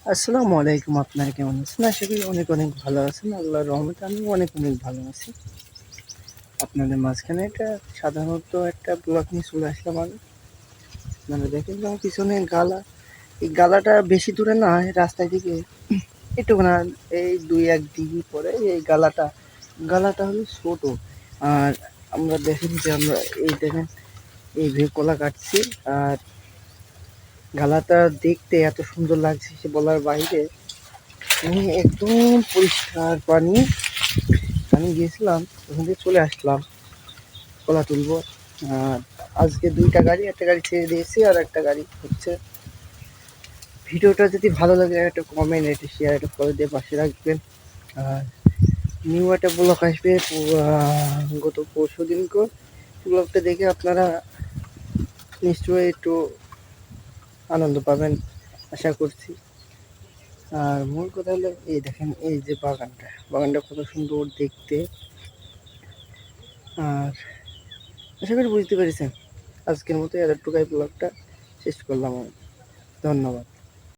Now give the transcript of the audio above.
আসসালামু আলাইকুম। আপনারা কেমন আছেন? আশা করি অনেক অনেক ভালো আছেন। আল্লাহর রহমতে আমিও অনেক অনেক ভালো আছি। আপনাদের মাঝখানে এটা সাধারণত একটা ব্লগ নিয়ে চলে আসলাম আমি। আপনারা দেখেন যে আমার পিছনে গালা, এই গালাটা বেশি দূরে না, রাস্তায় থেকে একটুখানি এই ২-১ ডিগ্রি পরে এই গালাটা হলো ছোট। আর আমরা দেখেন যে আমরা এই দেখেন এইভাবে কলা কাটছি। আর গালাটা দেখতে এত সুন্দর লাগছে সে বলার বাইরে। একদম পরিষ্কার পানি। আমি গিয়েছিলাম, ওখান থেকে চলে আসলাম কলা তুলবো। আর আজকে ২টা গাড়ি, একটা গাড়ি ছেড়ে দিয়েছি আর একটা গাড়ি হচ্ছে। ভিডিওটা যদি ভালো লাগে একটা কমেন্ট, একটা শেয়ার, একটা ফলো দিয়ে পাশে রাখবেন। আর নিউ একটা ব্লগ আসবে গত পরশু দিনকে। ব্লগটা দেখে আপনারা নিশ্চয়ই একটু আনন্দ পাবেন আশা করছি। আর মূল কথা হলো এই দেখেন এই যে বাগানটা কত সুন্দর দেখতে। আর আশা করি বুঝতে পেরেছেন। আজকের মতো এতটুকুই ব্লগটা শেষ করলাম আমি। ধন্যবাদ।